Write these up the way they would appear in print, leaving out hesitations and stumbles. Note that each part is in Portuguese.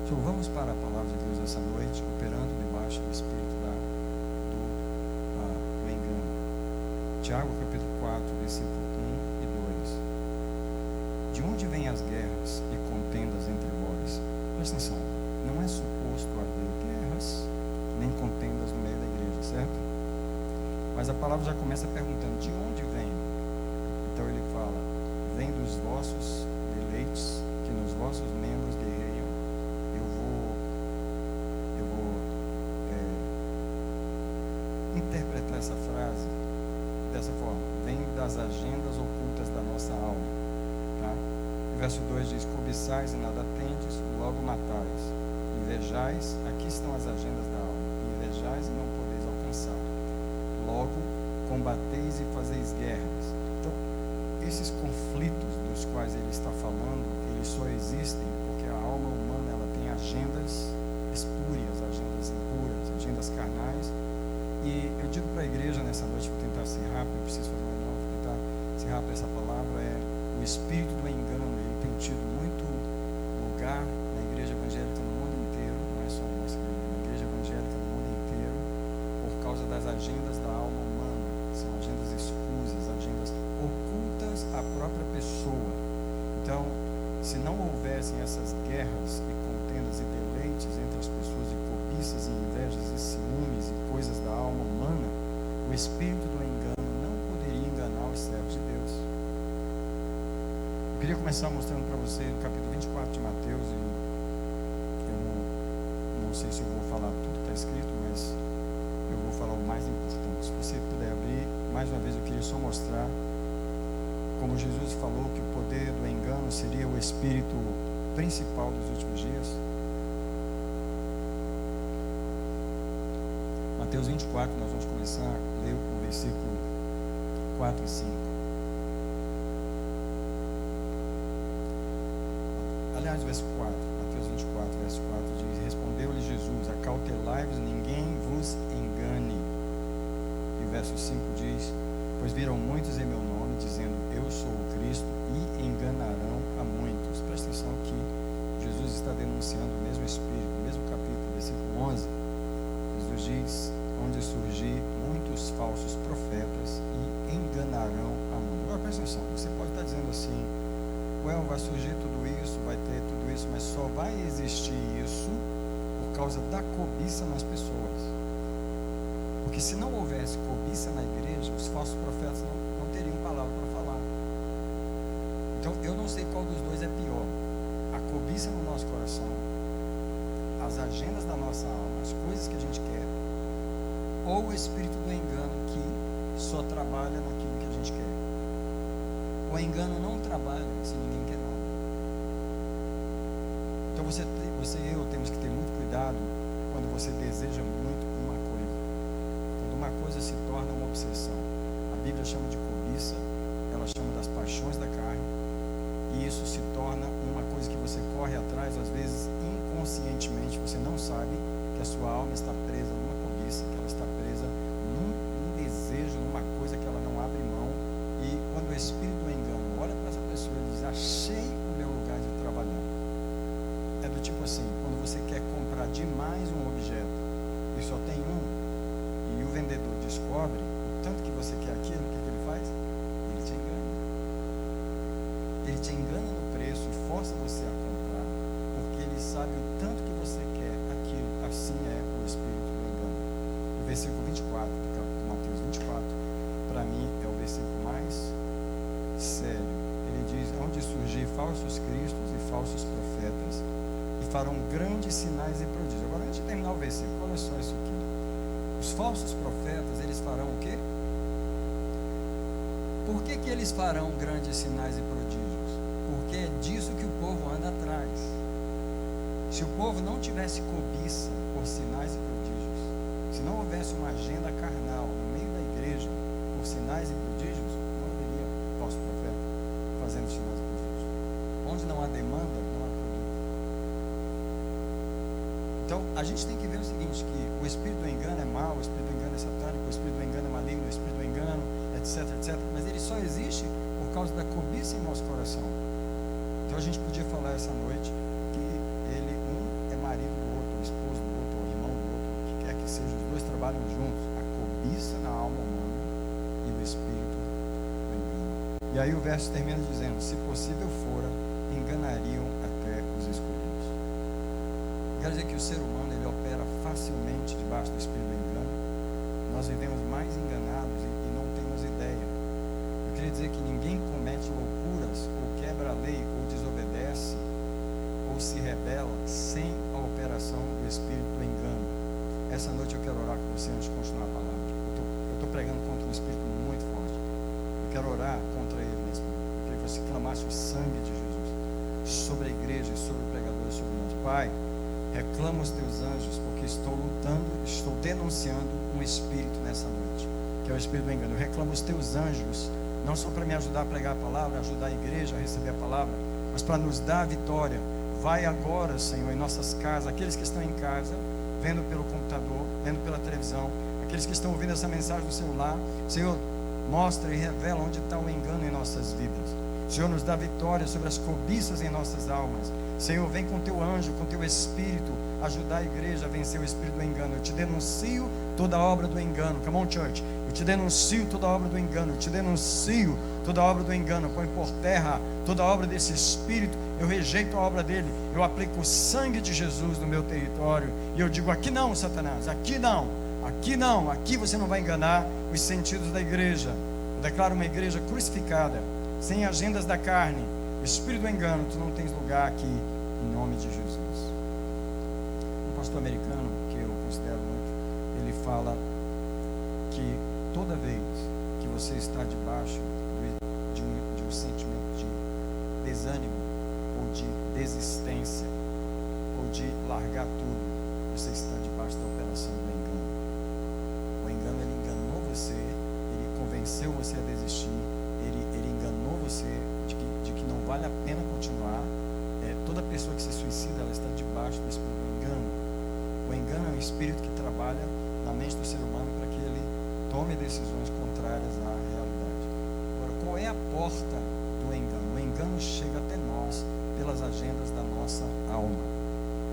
Então vamos para a palavra de Deus essa noite, operando debaixo do espírito do engano. Tiago capítulo 4, versículo 1 e 2. De onde vêm as guerras e contendas entre vós? Presta atenção, não é suposto haver guerras nem contendas no meio da igreja, certo? Mas a palavra já começa perguntando, de onde vem? Então ele fala, vem dos vossos deleites, que nos vossos membros guerreiam. Eu vou interpretar essa frase dessa forma, vem das agendas ocultas da nossa alma, tá? O verso 2 diz, cobiçais e nada tendes, logo matais. Invejais, aqui estão as agendas da alma, invejais e não podeis alcançar. Logo, combateis e fazeis guerras. Então, esses conflitos dos quais ele está falando, eles só existem porque a alma humana, ela tem agendas espúrias, agendas impuras, agendas carnais. E eu digo para a igreja nessa noite, vou tentar ser rápido, eu preciso fazer uma nova, tentar ser rápido. Essa palavra é o espírito do engano. Ele tem tido muito lugar na igreja evangélica no mundo inteiro, não é só na nossa igreja, na igreja evangélica no mundo inteiro, por causa das agendas da alma humana. São agendas escusas, agendas ocultas à própria pessoa. Então, se não houvessem essas guerras e contendas e deleites entre as pessoas, e cobiças e invejas e ciúmes e coisas da alma humana, o espírito do engano não poderia enganar os servos de Deus. Eu queria começar mostrando para você no capítulo 24 de Mateus, e eu não sei se eu vou falar tudo que está escrito, mas eu vou falar o mais importante. Se você puder abrir, mais uma vez eu queria só mostrar como Jesus falou que o poder do engano seria o espírito principal dos últimos dias. Mateus 24, nós vamos começar a ler o versículo 4 e 5. Aliás, o verso 4, Mateus 24, verso 4 diz, respondeu-lhe Jesus, acautelai-vos, ninguém vos engane. E o verso 5 diz, pois viram muitos em meu nome, dizendo, eu sou o Cristo, e enganarão a muitos. Presta atenção que Jesus está denunciando o mesmo Espírito, no mesmo capítulo, versículo 11. Jesus diz, onde surgir muitos falsos profetas e enganarão a muitos. Agora presta atenção, você pode estar dizendo assim, vai surgir tudo isso, vai ter tudo isso, mas só vai existir isso por causa da cobiça nas pessoas. Porque se não houvesse cobiça na igreja, os falsos profetas não teriam palavra para falar. Então, eu não sei qual dos dois é pior. A cobiça no nosso coração, as agendas da nossa alma, as coisas que a gente quer, ou o espírito do engano que só trabalha naquilo que a gente quer. O engano não trabalha se ninguém quer nada. Então, você e eu temos que ter muito cuidado quando você deseja muito uma coisa. Uma coisa se torna uma obsessão. A Bíblia chama de cobiça, ela chama das paixões da carne, e isso se torna uma coisa que você corre atrás, às vezes inconscientemente, você não sabe que a sua alma está presa numa cobiça, que ela está presa num desejo, numa coisa que ela não abre mão, e quando o espírito do engano olha para essa pessoa, ele diz, achei o meu lugar de trabalhar. É do tipo assim, quando você quer comprar demais um objeto, e só tem um, e o vendedor descobre o tanto que você quer aquilo, o que ele faz? Ele te engana. Ele te engana no preço e força você a comprar, porque ele sabe o tanto que você quer aquilo. Assim é o espírito do engano. O versículo 24, do Mateus 24, para mim é o versículo mais sério. Ele diz, onde surgir falsos cristos e falsos profetas, e farão grandes sinais e prodígios. Agora, antes de terminar o versículo, olha só isso aqui. Os falsos profetas, eles farão o quê? Por que eles farão grandes sinais e prodígios? Porque é disso que o povo anda atrás. Se o povo não tivesse cobiça por sinais e prodígios, se não houvesse uma agenda carnal no meio da igreja por sinais e prodígios, não haveria falso profeta fazendo sinais e prodígios. Onde não há demanda, não há produto. Então, a gente tem que ver o seguinte, que o espírito do engano é mau, o espírito do engano é satânico, o espírito do engano é maligno, o espírito do engano, etc, etc. Mas ele só existe por causa da cobiça em nosso coração. Então, a gente podia falar essa noite que ele, é trabalham juntos, a cobiça na alma humana e o espírito do engano. E aí o verso termina dizendo: se possível fora, enganariam até os escolhidos. Quer dizer que o ser humano, ele opera facilmente debaixo do espírito do engano. Nós vivemos mais enganados e não temos ideia. Eu queria dizer que ninguém comete loucuras, ou quebra a lei, ou desobedece, ou se rebela sem a operação do espírito do engano. Essa noite eu quero orar com você antes de continuar a palavra. Eu estou pregando contra um espírito muito forte. Eu quero orar contra ele nesse momento. Eu queria que você clamasse o sangue de Jesus sobre a igreja e sobre o pregador e sobre nós. Pai, reclama os teus anjos, porque estou lutando, estou denunciando um espírito nessa noite, que é o espírito do engano. Eu reclamo os teus anjos, não só para me ajudar a pregar a palavra, ajudar a igreja a receber a palavra, mas para nos dar a vitória. Vai agora, Senhor, em nossas casas, aqueles que estão em casa, vendo pelo computador, vendo pela televisão, aqueles que estão ouvindo essa mensagem no celular, Senhor, mostra e revela onde está o engano em nossas vidas. Senhor, nos dá vitória sobre as cobiças em nossas almas. Senhor, vem com teu anjo, com teu espírito, ajudar a igreja a vencer o espírito do engano. Eu te denuncio toda a obra do engano. Come on, church. Eu te denuncio toda a obra do engano. Eu te denuncio toda a obra do engano. Põe por terra toda a obra desse espírito. Eu rejeito a obra dele. Eu aplico o sangue de Jesus no meu território. E eu digo: aqui não, Satanás, aqui não. Aqui não, aqui você não vai enganar os sentidos da igreja. Eu declaro uma igreja crucificada, sem agendas da carne. O espírito do engano, tu não tens lugar aqui, em nome de Jesus. Um pastor americano, que eu considero muito, ele fala que toda vez que você está debaixo de um sentimento de desânimo, ou de desistência, ou de largar tudo, você está debaixo da operação do engano. O engano, ele enganou você, ele convenceu você a desistir, ele enganou você de que não vale a pena continuar. Toda pessoa que se suicida, ela está debaixo do espírito do engano. O engano é um espírito que trabalha na mente do ser humano para que ele tome decisões contrárias à realidade. Agora, qual é a porta do engano? O engano chega até nós pelas agendas da nossa alma,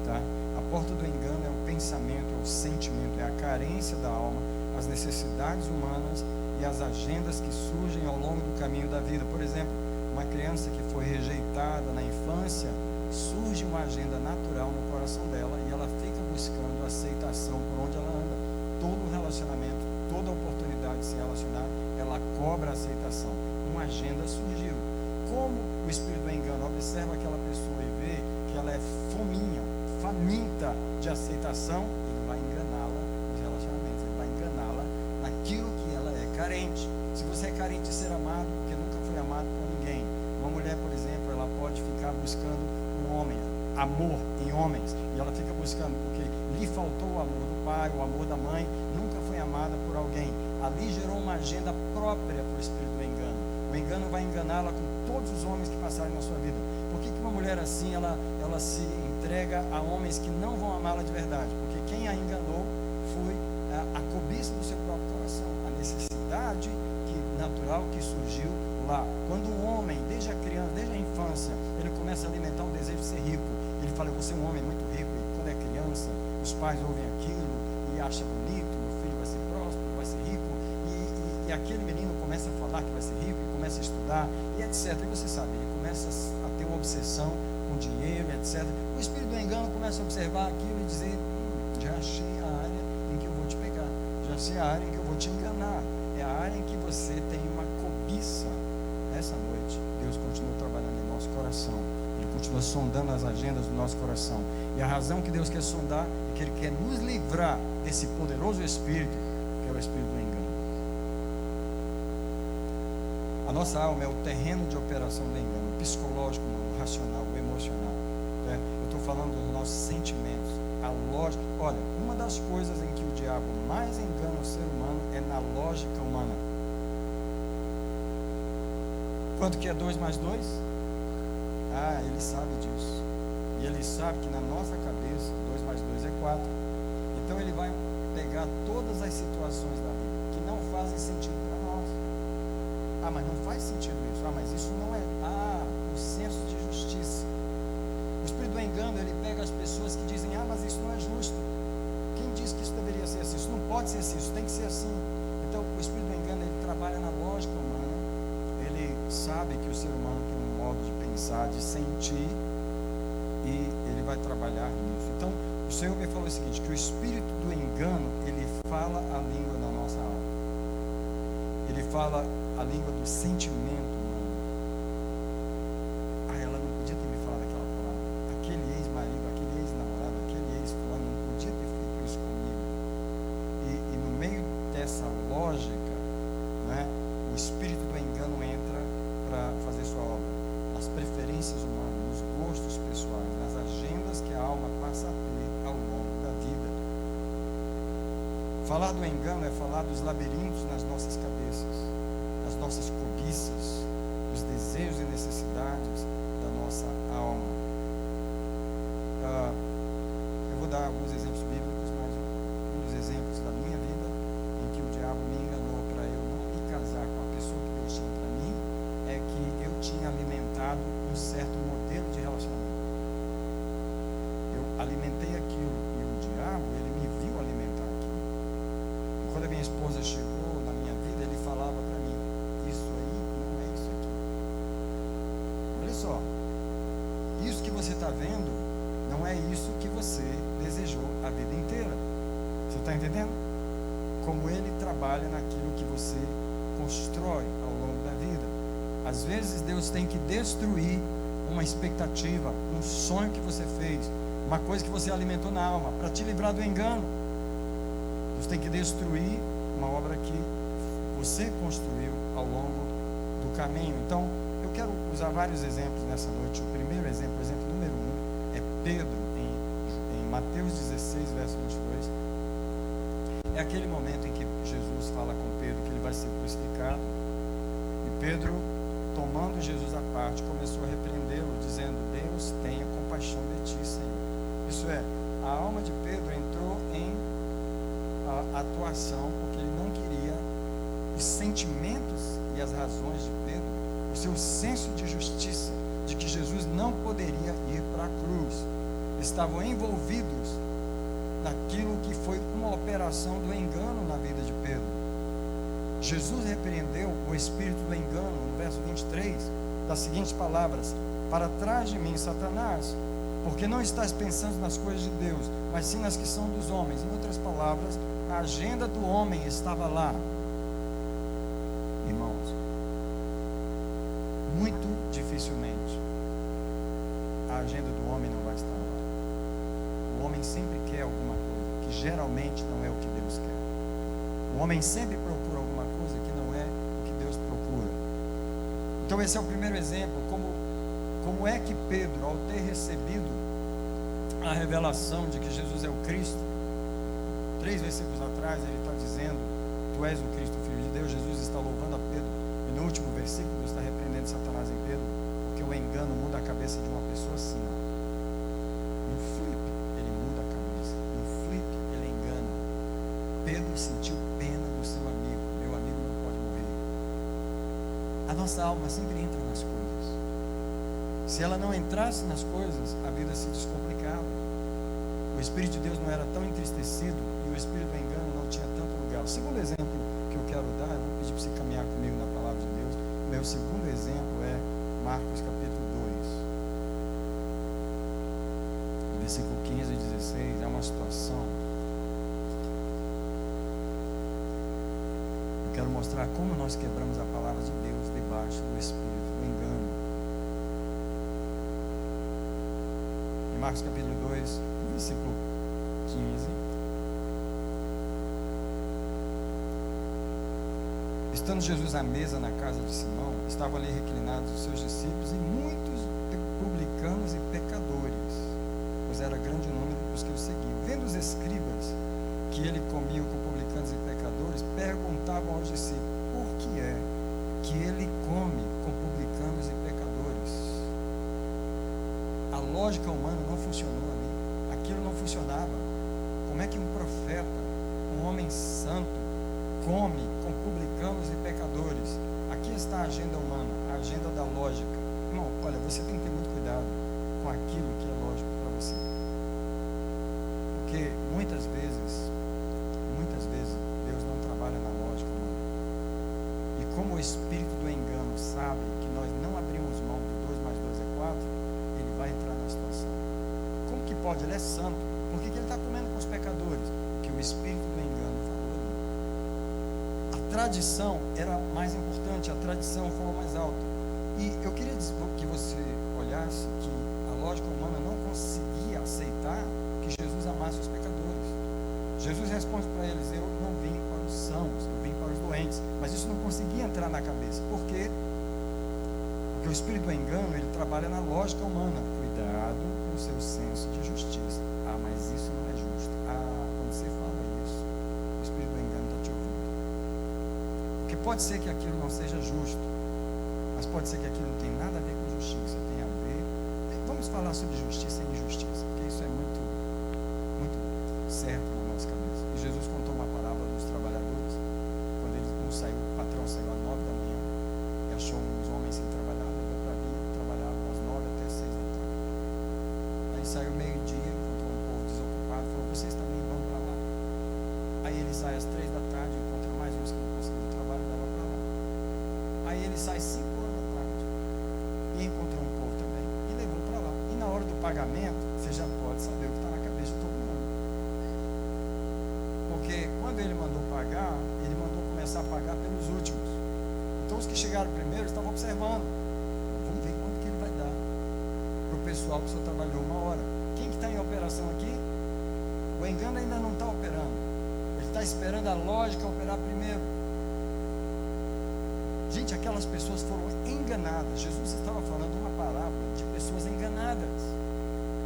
tá? A porta do engano é o pensamento, é o sentimento, é a carência da alma, as necessidades humanas e as agendas que surgem ao longo do caminho da vida. Por exemplo, uma criança que foi rejeitada na infância, surge uma agenda natural no coração dela e ela fica buscando aceitação por onde ela anda. Todo relacionamento, toda oportunidade de se relacionar, ela cobra aceitação. Uma agenda surgiu. Como o espírito do engano observa aquela pessoa e vê que ela é faminta de aceitação, ele vai enganá-la nos relacionamentos, ele vai enganá-la naquilo que ela é carente. Se você é carente de ser amado, porque nunca foi amado por ninguém. Uma mulher, por exemplo, ela pode ficar buscando um homem, amor em homens, e ela fica buscando porque lhe faltou o amor do pai, o amor da mãe, nunca foi amada por alguém. Ali gerou uma agenda própria para o espírito do engano. O engano vai enganá-la com todos os homens que passarem na sua vida. Por que uma mulher assim, ela se entrega a homens que não vão amá-la de verdade? Porque quem a enganou foi a cobiça do seu próprio coração, a necessidade natural que surgiu lá. Quando um homem, desde a criança, desde a infância, ele começa a alimentar um desejo de ser rico, ele fala: eu vou ser um homem muito rico. E quando é criança, os pais ouvem aquilo e acham bonito, meu filho vai ser próspero, vai ser rico, e aquele menino começa a falar que vai ser rico, e começa a estudar, e etc. E você sabe, ele começa a ter uma obsessão com dinheiro, etc. O espírito do engano começa a observar aquilo e dizer: já achei a área em que eu vou te pegar, já achei a área em que eu vou te enganar. É a área em que você tem uma cobiça. Essa noite, Deus continua trabalhando em nosso coração. Ele continua sondando as agendas do nosso coração. E a razão que Deus quer sondar é que Ele quer nos livrar desse poderoso espírito, que é o espírito do engano. A nossa alma é o terreno de operação do engano, o psicológico, o racional, o emocional. Né? Eu estou falando dos nossos sentimentos, a lógica. Olha, uma das coisas em que o diabo mais engana o ser humano é na lógica humana. Quanto que é 2 mais 2? Ele sabe disso. E ele sabe que na nossa cabeça 2 mais 2 é 4. Então ele vai pegar todas as situações da vida que não fazem sentido para nós. Mas não faz sentido isso. Mas isso não é. O senso de justiça. O espírito do engano, ele pega as pessoas que dizem: mas isso não é justo. Quem diz que isso deveria ser assim? Isso não pode pode ser assim, isso tem que ser assim. Então, o espírito do engano, ele trabalha na lógica humana. Ele sabe que o ser humano tem um modo de pensar, de sentir, e ele vai trabalhar nisso. Então, o Senhor me falou o seguinte, que o espírito do engano, ele fala a língua da nossa alma. Ele fala a língua do sentimento humano. Ah, ela não podia ter me falado aquela palavra. Aquele ex-marido, aquele ex-namorado, aquele ex-fulano não podia ter feito isso comigo. E no meio dessa lógica, né, o espírito do engano entra para fazer sua obra. Nas preferências humanas, nos gostos pessoais, nas agendas que a alma passa a ter ao longo da vida. Falar do engano é falar dos labirintos nas nossas cabeças, das nossas cobiças, dos desejos e necessidades da nossa alma. Eu vou dar alguns exemplos bíblicos, mas um dos exemplos da minha vida em que o diabo me enganou para eu não me casar com a pessoa que Deus tinha para mim é que eu tinha alimentado um certo modelo de relacionamento. Eu alimentei aquilo e o diabo, ele me viu alimentar aquilo. E quando a minha esposa chegou na minha vida, ele falava para mim, isso aí não é isso aqui. Olha só, isso que você está vendo não é isso que você desejou a vida inteira. Você está entendendo? Como ele trabalha naquilo que você constrói ao longo da vida. Às vezes Deus tem que destruir uma expectativa, um sonho que você fez, uma coisa que você alimentou na alma, para te livrar do engano. Deus tem que destruir uma obra que você construiu ao longo do caminho. Então, eu quero usar vários exemplos nessa noite. O primeiro exemplo, o exemplo número 1, é Pedro, em Mateus 16, verso 22. É aquele momento em que Jesus fala com Pedro que ele vai ser crucificado. E Pedro, tomando Jesus à parte, começou a repreendê-lo, dizendo, Deus tenha compaixão de ti, Senhor. Isso é, a alma de Pedro entrou em atuação, porque ele não queria os sentimentos e as razões de Pedro, o seu senso de justiça, de que Jesus não poderia ir para a cruz. Estavam envolvidos naquilo que foi uma operação do engano na vida de Pedro. Jesus repreendeu o espírito do engano, no verso 23, das seguintes palavras, para trás de mim, Satanás, porque não estás pensando nas coisas de Deus, mas sim nas que são dos homens. Em outras palavras, a agenda do homem estava lá. Irmãos, muito dificilmente a agenda do homem não vai estar lá. O homem sempre quer alguma coisa que geralmente não é o que Deus quer. O homem sempre procura alguma coisa que não é o que Deus procura. Então esse é o primeiro exemplo, como é que Pedro, ao ter recebido a revelação de que Jesus é o Cristo, 3 versículos atrás ele está dizendo, tu és o Cristo, o Filho de Deus. Jesus está louvando a Pedro, e no último versículo Deus está repreendendo Satanás em Pedro, porque o engano muda a cabeça de uma pessoa assim, ó. Um flip, ele muda a cabeça, um flip, ele engana. Pedro sentiu pena do seu amigo, meu amigo não pode morrer. A nossa alma sempre entra nas coisas. Se ela não entrasse nas coisas, a vida se descomplicava. O Espírito de Deus não era tão entristecido e o Espírito do engano não tinha tanto lugar. O segundo exemplo que eu quero dar, eu vou pedir para você caminhar comigo na palavra de Deus. O meu segundo exemplo é Marcos capítulo 2, versículo 15 e 16. É uma situação. Eu quero mostrar como nós quebramos a palavra de Deus debaixo do Espírito do engano. Em Marcos capítulo 2, versículo 15. Estando Jesus à mesa na casa de Simão, estavam ali reclinados os seus discípulos e muitos publicanos e pecadores, pois era grande o número dos que o seguiam. Vendo os escribas que ele comia com publicanos e pecadores, perguntavam aos discípulos, por que é que ele come com publicanos e pecadores? A lógica humana não funcionou ali. Aquilo não funcionava. Como é que um profeta, um homem santo, come com publicanos e pecadores? Aqui está a agenda humana, a agenda da lógica. Irmão, olha, você tem que ter muito cuidado com aquilo que é lógico para você. Porque muitas vezes pode, ele é santo. Por que ele está comendo com os pecadores? Porque o espírito do engano falou ali. A tradição era mais importante, a tradição falou mais alto. E eu queria que você olhasse que a lógica humana não conseguia aceitar que Jesus amasse os pecadores. Jesus responde para eles: eu não vim para os sãos, eu vim para os doentes. Mas isso não conseguia entrar na cabeça. Por quê? Porque o espírito do engano, ele trabalha na lógica humana. Cuidado com o seu senso de justiça. Ah, mas isso não é justo. Ah, quando você fala isso, o espírito do engano está te ouvindo. Porque pode ser que aquilo não seja justo, mas pode ser que aquilo não tem nada a ver com justiça, tem a ver. Vamos falar sobre justiça e injustiça, porque isso é muito, muito certo na nossa cabeça. E Jesus contou uma parábola dos trabalhadores, quando o patrão saiu às 9 da manhã e achou uns homens sem trabalhar, levou para vir, trabalhavam das 9 até 6 da tarde. Aí saiu meio-dia, encontrou um povo desocupado, falou: vocês também vão para lá. Aí ele sai às 3 da tarde, encontra mais uns que não conseguiram trabalho, leva para lá. Aí ele sai 5 horas da tarde e encontrou um povo também e levou para lá. E na hora do pagamento, você já pode saber o que está na cabeça de todo mundo. Porque quando ele mandou pagar, ele mandou começar a pagar pelos últimos. Então os que chegaram primeiro estavam observando. Vamos ver quanto que ele vai dar para o pessoal que só trabalhou 1 hora. Quem que está em operação aqui? O engano ainda não está operando. Ele está esperando a lógica operar primeiro. Gente, aquelas pessoas foram enganadas. Jesus estava falando uma parábola de pessoas enganadas.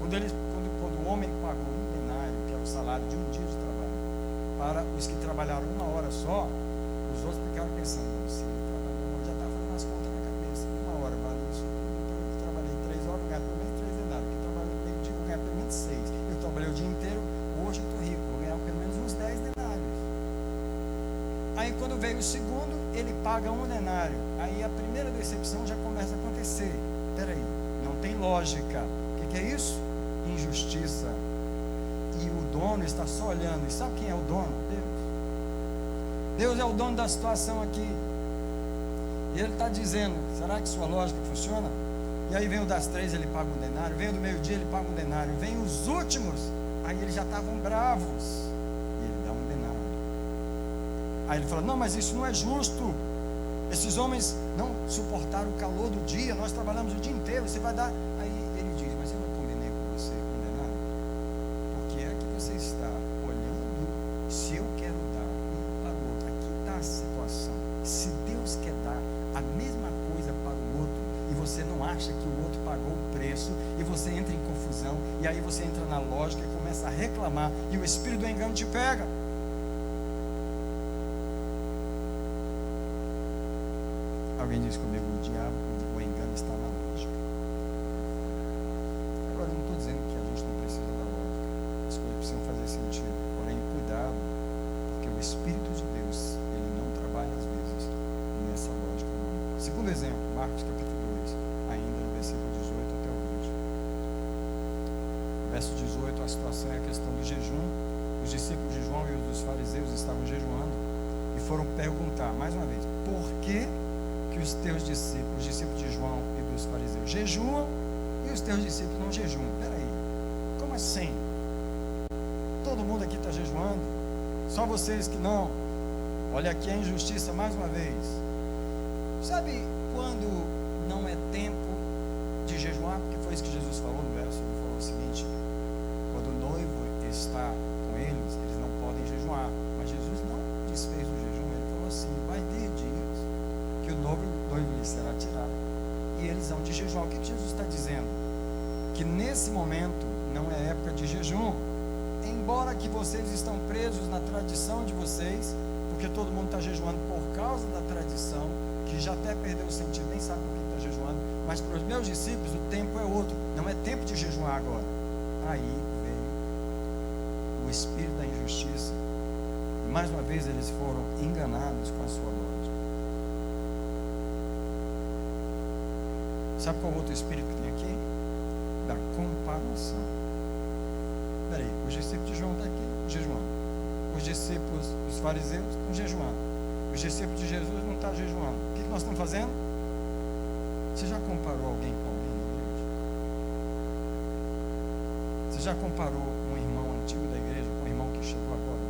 Quando o homem pagou 1 denário, que era o salário de um dia de trabalho, para os que trabalharam 1 hora só, os outros ficaram pensando: se ele trabalhou, já estava fazendo as contas na cabeça. 1 hora vale isso. Então eu trabalhei 3 horas, eu ganho pelo menos 3 denários. Eu trabalhei meio-dia, eu ganho pelo menos 6. Eu trabalhei o dia inteiro, hoje eu estou rico, vou ganhar pelo menos uns 10 denários. Aí quando veio o segundo, ele paga 1 denário. Aí a primeira decepção já começa a acontecer. Peraí, não tem lógica. O que é isso? Injustiça. E o dono está só olhando. E sabe quem é o dono? Deus. Deus é o dono da situação aqui. E ele está dizendo: será que sua lógica funciona? E aí vem o das 3, ele paga 1 denário. Vem o do meio-dia, ele paga 1 denário. Vem os últimos, aí eles já estavam bravos. E ele dá 1 denário. Aí ele fala: não, mas isso não é justo. Esses homens não suportaram o calor do dia. Nós trabalhamos o dia inteiro, você vai dar. Aí ele diz: mas eu não combinei com você 1 denário? Porque é que você está olhando se eu quero dar um para o outro. Aqui está a situação. Se Deus quer dar a mesma coisa para o outro, e você não acha que o outro pagou o preço, e você entra em confusão, e aí você entra na lógica e começa a reclamar, e o espírito do engano te pega. Alguém diz comigo: o diabo, o engano está na lógica. Agora, eu não estou dizendo que a gente não precisa da lógica. As coisas precisam fazer sentido. Porém, cuidado, porque o Espírito de Deus, ele não trabalha às vezes nessa lógica humana. Segundo exemplo, Marcos capítulo 2, ainda no versículo 18 até o 20. No verso 18, a situação é a questão do jejum. Os discípulos de João e os dos fariseus estavam jejuando e foram perguntar, mais uma vez: por que os teus discípulos, os discípulos de João e dos fariseus, jejuam e os teus discípulos não jejuam? Peraí, como assim? Todo mundo aqui está jejuando, só vocês que não. Olha aqui a injustiça mais uma vez. Sabe quando não é tempo de jejuar? Porque foi isso que Jesus falou no verso. Ele falou o seguinte: quando o noivo está com eles não podem jejuar. Mas Jesus não desfez o jejum. Ele falou assim: vai ter dias que o noivo lhe será tirado e eles hão de jejuar. O que Jesus está dizendo? Que nesse momento não é época de jejum, embora que vocês estão presos na tradição de vocês, porque todo mundo está jejuando por causa da tradição, que já até perdeu o sentido, nem sabe por que está jejuando. Mas para os meus discípulos o tempo é outro, não é tempo de jejuar agora. Aí veio o espírito da injustiça e mais uma vez eles foram enganados com a sua lógica. Sabe qual outro espírito que tem aqui? Da comparação. Peraí, os discípulos de João estão aqui jejuando. Os discípulos dos fariseus estão jejuando. Os discípulos de Jesus não estão jejuando. O que nós estamos fazendo? Você já comparou alguém com alguém na igreja? Você Você já comparou um irmão antigo da igreja com um irmão que chegou agora na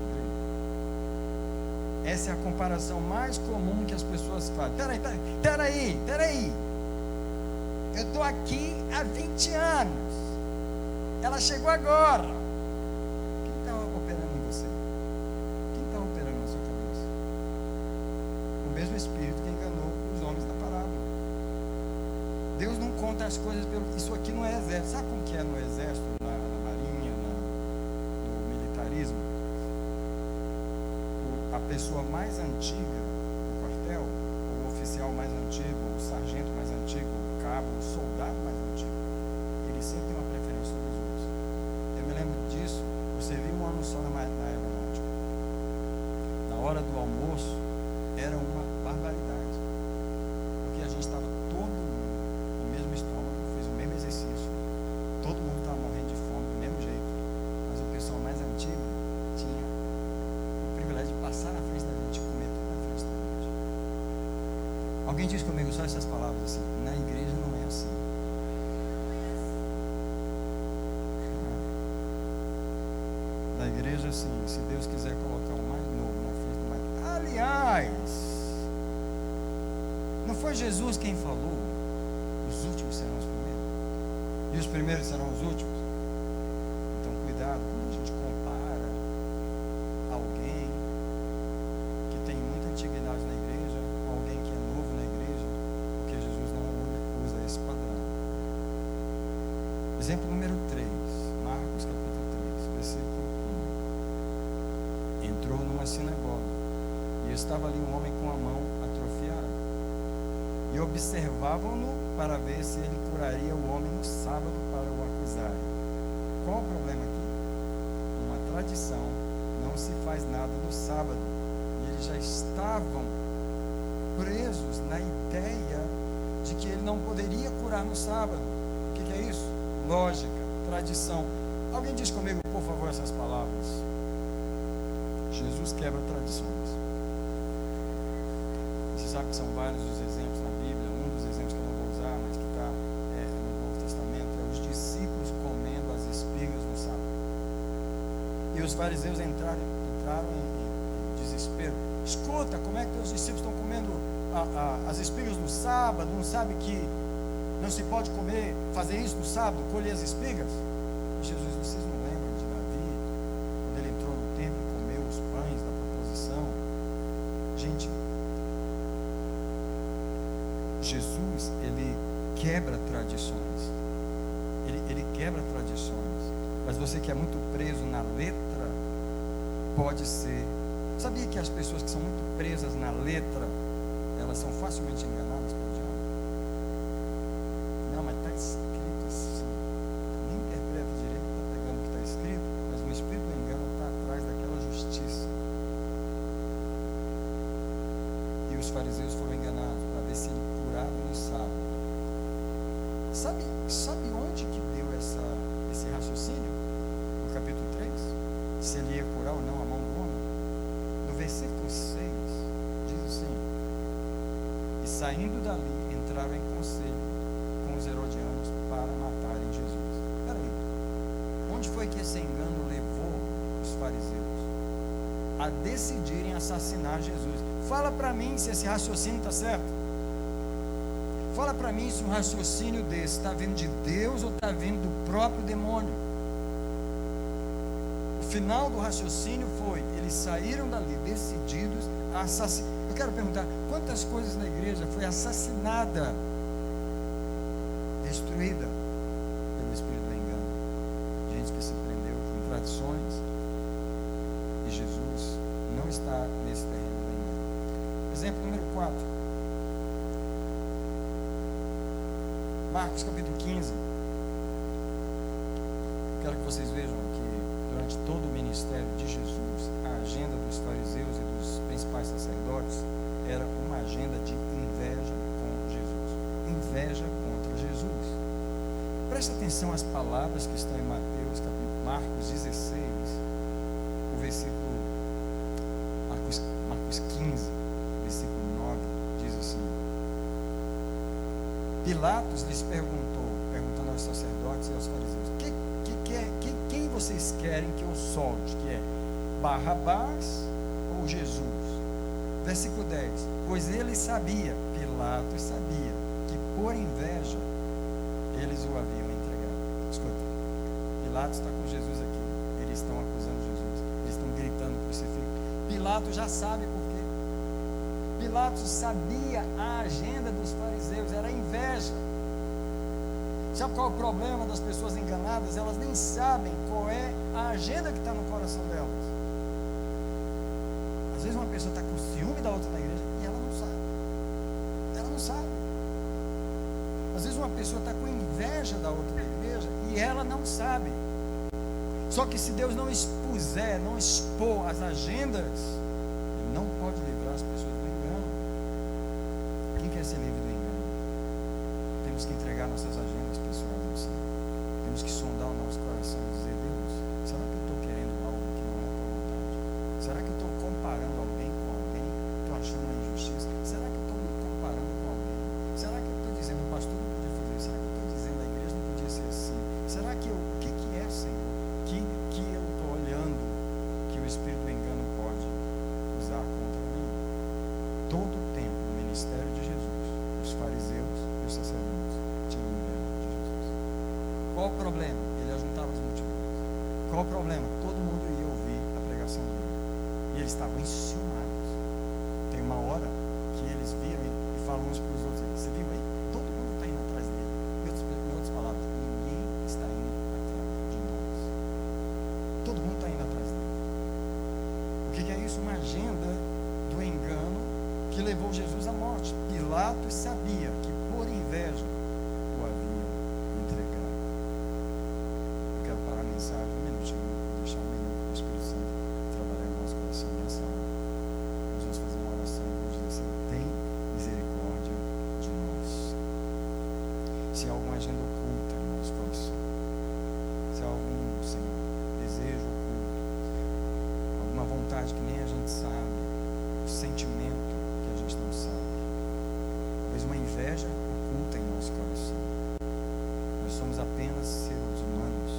igreja? Essa é a comparação mais comum que as pessoas fazem. Peraí. Eu estou aqui há 20 anos. Ela chegou agora. Quem está operando em você? Quem está operando na sua cabeça? O mesmo Espírito que enganou os homens da parábola. Deus não conta as coisas pelo... Isso aqui não é exército. Sabe como que é no exército, na marinha, no militarismo? A pessoa mais antiga do quartel, o oficial mais antigo, o sargento mais antigo, o cabo, o soldado mais antigo, ele sempre tem uma preferência sobre os outros. Eu me lembro disso. Eu servi um ano só na aeronáutica. Na hora do almoço era uma barbaridade, porque a gente estava todo mundo com o mesmo estômago, fez o mesmo exercício, todo mundo estava morrendo de fome do mesmo jeito, mas o pessoal mais antigo tinha o privilégio de passar na frente da gente e comer tudo na frente da gente. Alguém diz comigo só essas palavras assim: na igreja não é assim. Na igreja, assim, se Deus quiser colocar o mais novo na frente do mais... Aliás, não foi Jesus quem falou: os últimos serão os primeiros, e os primeiros serão os últimos? Então, cuidado quando a gente compara alguém que tem muita antiguidade na igreja, alguém que é novo na igreja, porque Jesus não usa esse padrão. Exemplo número 3, Marcos capítulo 3, versículo 1. Entrou numa sinagoga e estava ali um homem com a mão atrofiada, e observavam-no para ver se ele curaria o homem no sábado para o acusarem. Qual o problema aqui? Uma tradição, não se faz nada no sábado, e eles já estavam presos na ideia de que ele não poderia curar no sábado. O que é isso? Lógica, tradição. Alguém diz comigo, por favor, essas palavras: Jesus quebra tradições. Você sabe que são vários os exemplos na Bíblia. Um dos exemplos que eu não vou usar, mas que está no Novo Testamento, é os discípulos comendo as espigas no sábado. E os fariseus entraram em desespero. Escuta, como é que teus discípulos estão comendo as espigas no sábado? Não sabe que não se pode comer, fazer isso no sábado, colher as espigas? E Jesus, vocês não lembram de Davi, quando ele entrou no templo e comeu os pães da proposição? Gente, Jesus, ele quebra tradições. Ele quebra tradições. Mas você que é muito preso na letra, pode ser. Sabia que as pessoas que são muito presas na letra, elas são facilmente enganadas pelo diabo? Não, mas está escrito assim. Nem interpreta direito, está pegando o que está escrito, mas o espírito do engano está atrás daquela justiça. E os fariseus foram enganados para ver se ele curava no sábado. Sabe onde que deu esse raciocínio? No capítulo 3? Se ele ia curar ou não a mão do homem? No versículo 6, diz assim: e saindo dali, entraram em conselho com os herodianos para matarem Jesus. Espera aí, onde foi que esse engano levou os fariseus a decidirem assassinar Jesus? Fala para mim se esse raciocínio está certo. Fala para mim se um raciocínio desse está vindo de Deus ou está vindo do próprio demônio. O final do raciocínio foi: eles saíram dali decididos a assassinar. Eu quero perguntar, quantas coisas na igreja foi assassinada, destruída pelo espírito do engano? Gente que se prendeu com tradições, e Jesus não está nesse terreno do engano. Exemplo número 4, Marcos capítulo 15. Quero que vocês vejam que durante todo o ministério de Jesus, a agenda dos fariseus e dos principais sacerdotes era uma agenda de inveja com Jesus. Inveja contra Jesus. Presta atenção às palavras que estão em Marcos 16, o versículo Marcos 15, versículo 9, diz assim: Pilatos lhes perguntando aos sacerdotes e aos fariseus: vocês querem que eu solte? Que é Barrabás ou Jesus? Versículo 10. Pois ele sabia, Pilatos sabia, que por inveja eles o haviam entregado. Escuta, Pilatos está com Jesus aqui. Eles estão acusando Jesus. Eles estão gritando crucifica. Pilatos já sabe por quê. Pilatos sabia a agenda dos fariseus, era inveja. Sabe qual é o problema das pessoas enganadas? Elas nem sabem qual é a agenda que está no coração delas. Às vezes uma pessoa está com ciúme da outra na igreja e ela não sabe. Ela não sabe. Às vezes uma pessoa está com inveja da outra na igreja e ela não sabe. Só que se Deus não expuser, não expor as agendas, Ele não pode livrar as pessoas do engano. Quem quer ser livre do engano? Temos que entregar nossas agendas pessoais ao Senhor. Temos que sondar o nosso coração e dizer: Deus, será que eu estou querendo algo que não é a tua vontade? Será que eu estou comparando alguém com alguém? Estou achando uma injustiça? Será que eu estou me comparando com alguém? Será que eu estou dizendo, o pastor não podia fazer isso? Será que eu estou dizendo, a igreja não podia ser assim? Será que o que é, Senhor? Que eu estou olhando que o espírito do engano pode usar contra mim? Todo o tempo no ministério de Jesus, os fariseus e os sacerdotes tinham inveja de Jesus. Qual o problema? Ele ajuntava as multidões. Qual o problema? Todo mundo ia ouvir a pregação dele. E eles estavam enciumados. Tem uma hora que eles viram e falam uns para os outros: você viu aí? Todo mundo está indo atrás dele. Em outras palavras, ninguém está indo atrás de nós. Todo mundo está indo atrás dele. O que é isso? Uma agenda do engano que levou Jesus à morte. Pilatos sabia que por inveja o haviam entregado. Eu quero parar a mensagem um minutinho, deixar um minuto para o Espírito Santo trabalhar no nosso coração nessa hora. Nós vamos fazer uma oração e vamos dizer assim: tem misericórdia de nós. Se há alguma agenda oculta no nosso coração, se há algum, Senhor, desejo oculto, alguma vontade que nem a gente sabe, um sentimento que a gente não sabe, talvez uma inveja oculta em nosso coração. Nós somos apenas seres humanos.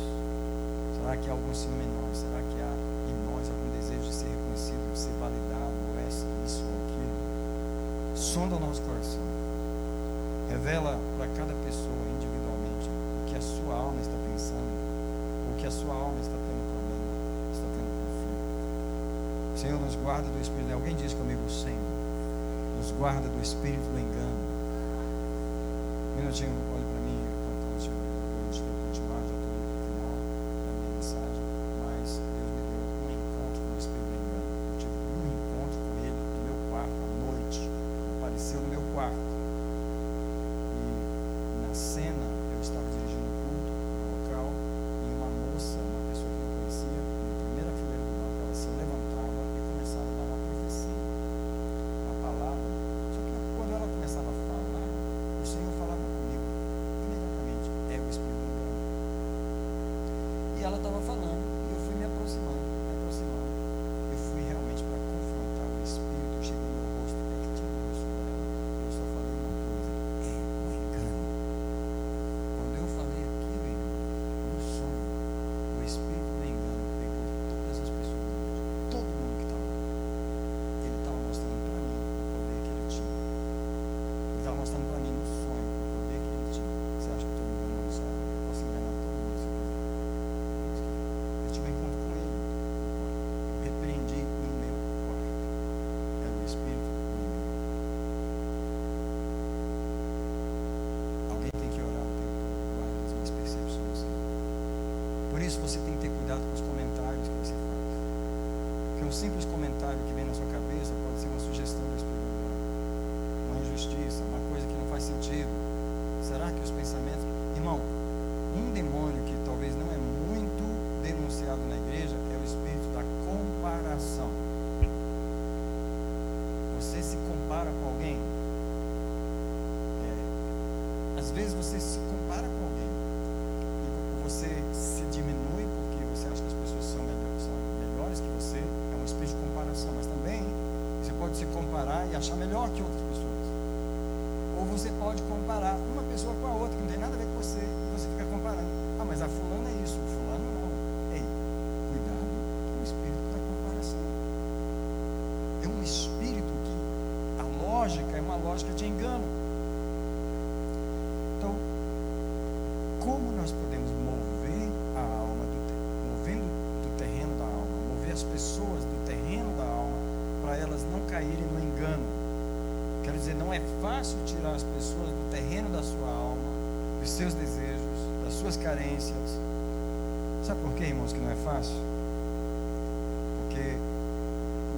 Será que há algum ciúme em nós? Será que há em nós algum desejo de ser reconhecido, de ser validado, ou isso ou aquilo? Sonda o nosso coração. Revela para cada pessoa individualmente o que a sua alma está pensando, o que a sua alma está tendo problema, está tendo conflito. Senhor, nos guarda do espírito. Alguém diz comigo: Senhor, nos guarda do espírito do engano. Um minutinho, olhe para mim, antes de eu continuar, já estou no final da minha mensagem, mas Deus me deu um encontro com o espírito do engano. Eu tive um encontro com ele no meu quarto à noite. Ele apareceu no meu quarto. Na cena, eu estava dirigindo um culto no local e uma moça, uma pessoa que eu conhecia, na primeira fileira do banco, ela se levantava e começava a dar uma profecia, uma palavra. Só que quando ela começava a falar, o Senhor falava comigo imediatamente: é o Espírito do engano. E ela estava falando, e eu fui me aproximando. Eu fui realmente para confrontar o Espírito. Eu cheguei no rosto, pertinho do rosto dela, e eu só falei uma coisa: é o engano. Quando eu falei aquilo, irmão, no sonho, o espírito do engano pegou todas as pessoas da igreja, todo mundo que estava lá. Ele estava mostrando para mim o poder que ele tinha. Ele estava mostrando para mim no sonho o poder que ele tinha. Você acha que eu estou me enganando, sabe? Eu posso enganar todo mundo se eu quiser. Eu tive um encontro com ele. Eu repreendi no meu quarto. Era o espírito do engano. Alguém tem que orar o tempo todo, guardar as minhas percepções. Por isso você tem que ter cuidado com os comentários que você faz. Porque um simples comentário que vem na sua cabeça pode ser uma sugestão do Espírito do engano, uma injustiça, uma coisa que não faz sentido. Será que os pensamentos... Irmão, um demônio que talvez não é muito denunciado na igreja é o espírito da comparação. Você se compara com alguém. Às vezes você se compara com alguém e você se diminui porque você acha que as pessoas são melhores que você. É um espírito de comparação. Mas também você pode se comparar e achar melhor que outras pessoas. Ou você pode comparar uma pessoa com a outra que não tem nada a ver com você, e você fica comparando. Ah, mas a fulana é isso, o fulano não. Ei, fácil tirar as pessoas do terreno da sua alma, dos seus desejos, das suas carências. Sabe por quê, irmãos, que não é fácil? Porque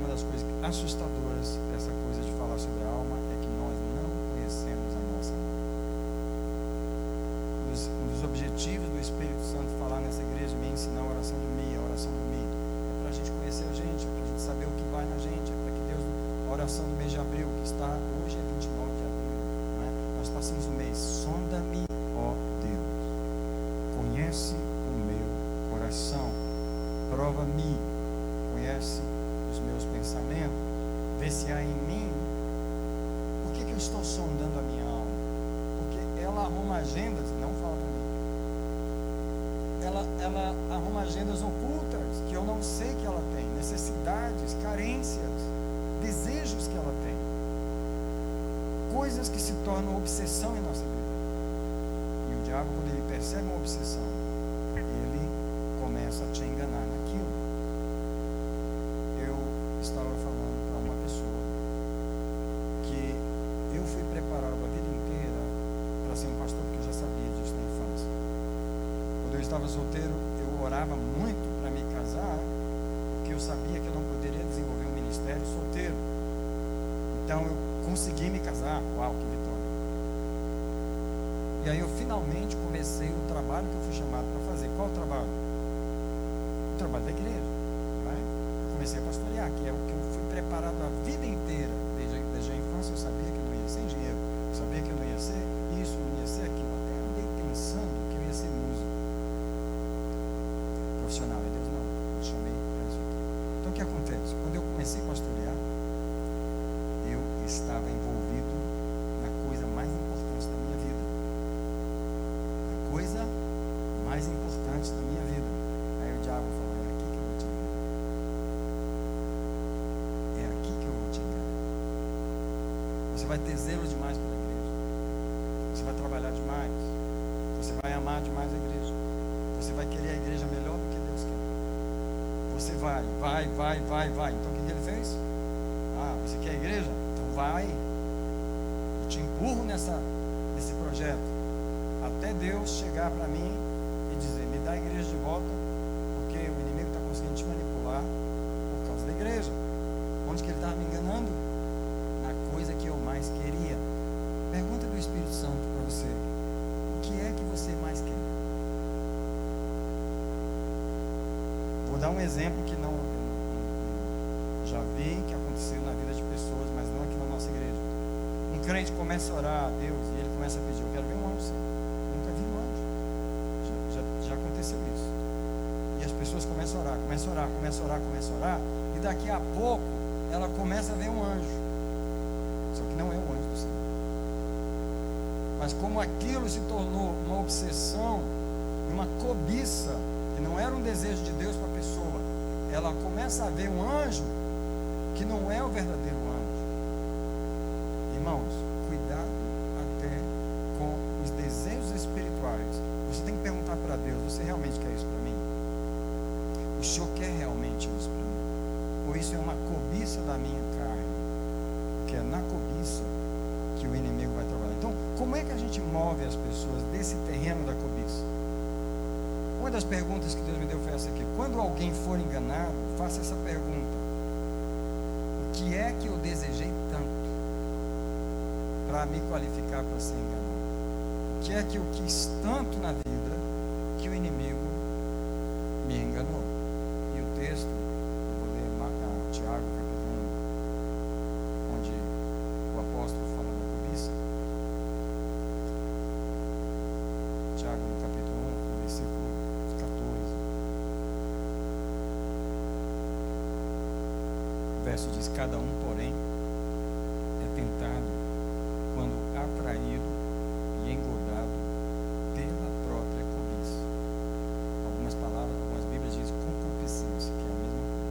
uma das coisas assustadoras dessa coisa de falar sobre a alma é que nós não conhecemos a nossa alma. Um dos objetivos do Espírito Santo falar nessa igreja, me ensinar a oração do Mi, é para a gente conhecer a gente, é para a gente saber o que vai na gente, é para que Deus, a oração do mês de abril, que está hoje é 29 de abril, não é? Nós passamos o mês, sonda-me, ó Deus, conhece o meu coração, prova-me, conhece os meus pensamentos, vê se há em mim. Por que eu estou sondando a minha alma? Porque ela arruma agendas, não fala para mim, ela arruma agendas ocultas que eu não sei que ela tem, necessidades, carências, desejos que ela tem, coisas que se tornam obsessão em nossa vida. E o diabo, quando ele percebe uma obsessão, ele começa a te enganar naquilo. Eu estava falando para uma pessoa que eu fui preparado a vida inteira para ser um pastor, porque eu já sabia disso na infância. Quando eu estava solteiro, eu orava muito para me casar, porque eu sabia que eu não poderia desenvolver um ministério solteiro. Então eu consegui me casar. Uau, que vitória! E aí eu finalmente comecei o trabalho que eu fui chamado para fazer. Qual o trabalho? O trabalho da igreja, não é? Eu comecei a pastorear, que é o que eu fui preparado a vida inteira. Desde a infância eu sabia que eu não ia ser engenheiro, eu sabia que eu não ia ser isso, eu não ia ser aquilo. Até andei pensando que eu ia ser músico profissional. E Deus, não, eu chamei para isso aqui. Então o que acontece? Quando eu comecei a pastorear, eu estava envolvido na coisa mais importante da minha vida. A coisa mais importante da minha vida. Aí o diabo falou, é aqui que eu vou te enganar. É aqui que eu vou te enganar. Você vai ter zelo demais pela igreja. Você vai trabalhar demais. Você vai amar demais a igreja. Você vai querer a igreja melhor do que Deus quer. Você vai. Então o que ele fez? Ah, você quer a igreja? Então vai. Eu te empurro nesse projeto. Até Deus chegar para mim e dizer, me dá a igreja de volta, porque o inimigo está conseguindo te manipular por causa da igreja. Onde que ele estava me enganando? Na coisa que eu mais queria. Pergunta do Espírito Santo para você, o que é que você mais quer? Vou dar um exemplo que não já vi que aconteceu na vida de pessoas, mas não aqui na nossa igreja. Um crente começa a orar a Deus e ele começa a pedir, eu quero ver um anjo, Senhor. Eu nunca vi um anjo. Já aconteceu isso. E as pessoas começam a orar, e daqui a pouco ela começa a ver um anjo. Só que não é o anjo do Senhor. Mas como aquilo se tornou uma obsessão, uma cobiça, que não era um desejo de Deus para a pessoa, ela começa a ver um anjo que não é o verdadeiro anjo. Irmãos, cuidado até com os desejos espirituais. Você tem que perguntar para Deus, você realmente quer isso para mim? O Senhor quer realmente isso para mim? Ou isso é uma cobiça da minha carne? Porque é na cobiça que o inimigo vai trabalhar. Então, como é que a gente move as pessoas desse terreno da cobiça? Uma das perguntas que Deus me deu foi essa aqui. Quando alguém for enganado, faça essa pergunta: o que é que eu desejei tanto para me qualificar para ser enganado? O que é que eu quis tanto na vida que o inimigo me enganou? E o texto, eu vou ler Tiago, capítulo 1, onde o apóstolo fala da cobiça. Tiago, no capítulo 1, versículo 14. O verso diz: cada um, porém, é tentado quando atraído e engodado pela própria cobiça. Algumas palavras, algumas bíblias dizem concupiscência, que é a mesma coisa.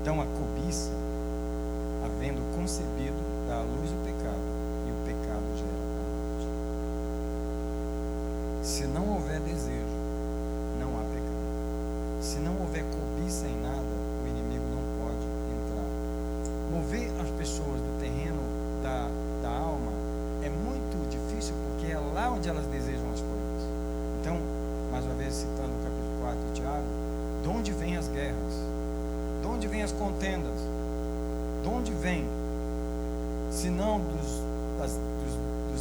Então a cobiça, havendo concebido, dá à luz o pecado, e o pecado gera a morte. Se não houver desejo, não há pecado. Se não houver cobiça em nada, o inimigo não pode entrar. Mover as pessoas do terreno da alma é muito difícil, porque é lá onde elas desejam as coisas. Então, mais uma vez citando o capítulo 4 de Tiago, de onde vêm as guerras? De onde vêm as contendas? De onde vêm? Senão dos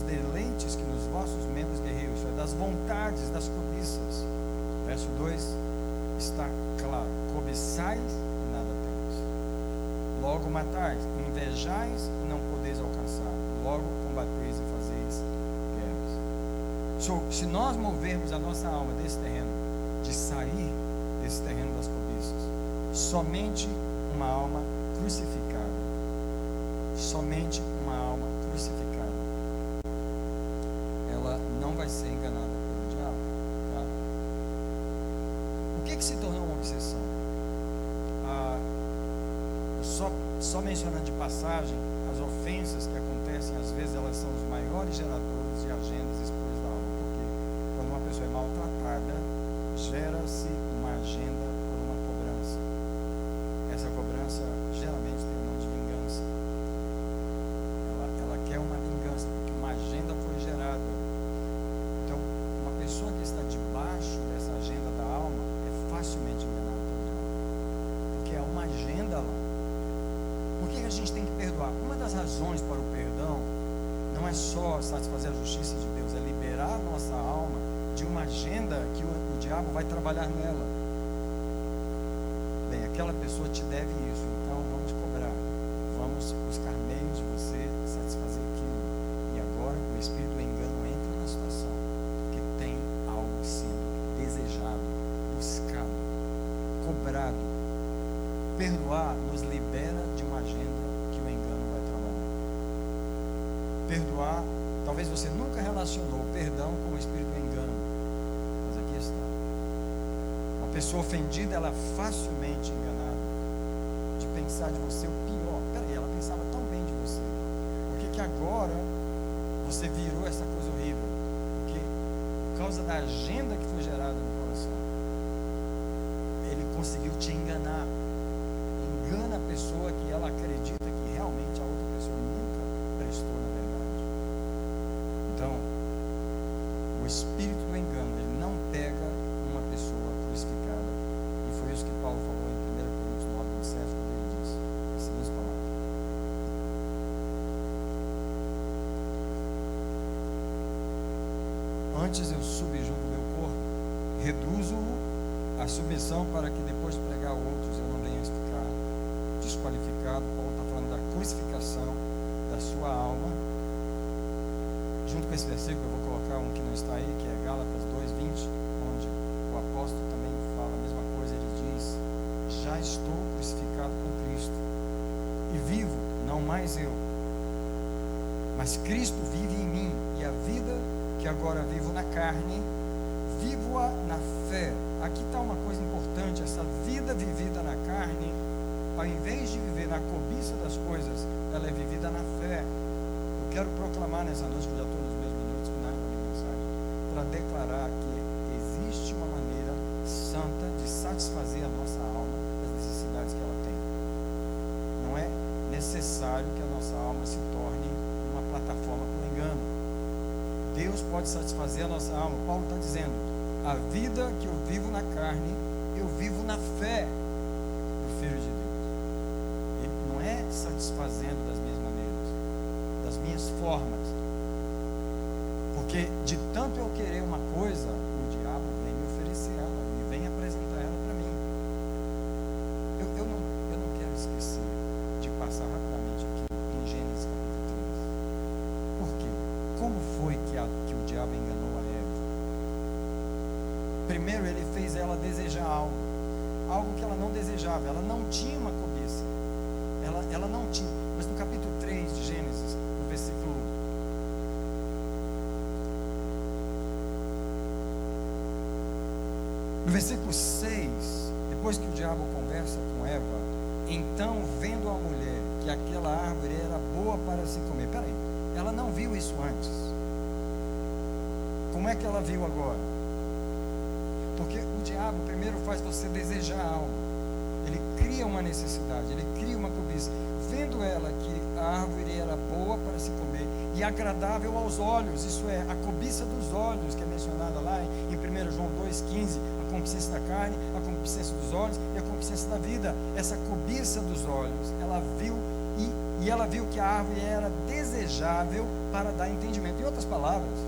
deleites que nos vossos membros guerreiros, das vontades, das cobiças. Verso 2 está claro: cobiçais e nada tendes, logo matais, invejais e não podeis alcançar, logo combateis e fazeis guerras. Se nós movermos a nossa alma desse terreno, de sair desse terreno das cobiças, somente uma alma crucificada, somente uma alma crucificada, ela não vai ser enganada pelo diabo, tá? O que se tornou uma obsessão? Só mencionando de passagem, as ofensas que acontecem, às vezes elas são os maiores geradores de agendas espúrias da alma, porque quando uma pessoa é maltratada, gera-se uma agenda por uma cobrança. Essa cobrança geralmente tem o nome de vingança. Ela quer uma vingança, porque uma agenda foi gerada. Então, uma pessoa que está debaixo dessa agenda da alma é facilmente enganada pelo diabo, porque é uma agenda lá. Por que a gente tem que perdoar? Uma das razões para o perdão não é só satisfazer a justiça de Deus, é liberar a nossa alma de uma agenda que o diabo vai trabalhar nela. Bem, aquela pessoa te deve isso, então vamos cobrar, vamos buscar meios de você satisfazer aquilo. E agora o espírito do engano entra na situação, porque tem algo sendo desejado, buscado, cobrado. Perdoar nos libera de uma agenda que o engano vai trabalhar. Perdoar, talvez você nunca relacionou o perdão com o espírito do engano, mas aqui está. Uma pessoa ofendida, ela é facilmente enganada, de pensar de você o pior. Peraí, ela pensava tão bem de você, por que agora você virou essa coisa horrível? Porque por causa da agenda que foi gerada no coração, ele conseguiu te enganar. Engana a pessoa que ela acredita que realmente a outra pessoa nunca prestou na verdade. Então, o espírito do engano, ele não pega uma pessoa crucificada. E foi isso que Paulo falou em 1 Coríntios 9:27, quando ele diz as seguintes palavras: antes eu subjugo o meu corpo, reduzo-o à submissão, para que depois de pregar a outros eu não venha a ficar desqualificado. Paulo está falando da crucificação da sua alma. Junto com esse versículo eu vou colocar um que não está aí, que é Gálatas 2:20, onde o apóstolo também fala a mesma coisa. Ele diz: já estou crucificado com Cristo, e vivo, não mais eu, mas Cristo vive em mim, e a vida que agora vivo na carne, vivo-a na fé. Aqui está uma coisa importante: essa vida vivida na carne, ao invés de viver na cobiça das coisas, ela é vivida na fé. Eu quero proclamar nessa noite, que já estou nos meus minutos finais da minha mensagem, para declarar que existe uma maneira santa de satisfazer a nossa alma das necessidades que ela tem. Não é necessário que a nossa alma se torne uma plataforma para o engano. Deus pode satisfazer a nossa alma. Paulo está dizendo: a vida que eu vivo na carne, eu vivo na fé do Filho de Deus. Ele não é satisfazendo das minhas maneiras, das minhas formas, porque de tanto eu querer uma coisa, o diabo vem me oferecer ela, me vem apresentar ela para mim. Eu não quero esquecer de passar rapidamente aqui em Gênesis capítulo 3. Por quê? Como foi que o diabo enganou a Eva? Primeiro, ele fez ela desejar algo que ela não desejava. Ela não tinha uma cobiça, ela não tinha. Mas no capítulo 3 de Gênesis, no versículo 6, depois que o diabo conversa com Eva, então, vendo a mulher que aquela árvore era boa para se comer. Peraí, ela não viu isso antes. Como é que ela viu agora? Porque o diabo primeiro faz você desejar algo. Ele cria cria uma necessidade, ele cria uma cobiça. Vendo ela que a árvore era boa para se comer e agradável aos olhos, isso é, a cobiça dos olhos, que é mencionada lá em 1 João 2,15, a concupiscência da carne, a concupiscência dos olhos e a concupiscência da vida. Essa cobiça dos olhos, ela viu e ela viu que a árvore era desejável para dar entendimento. Em outras palavras,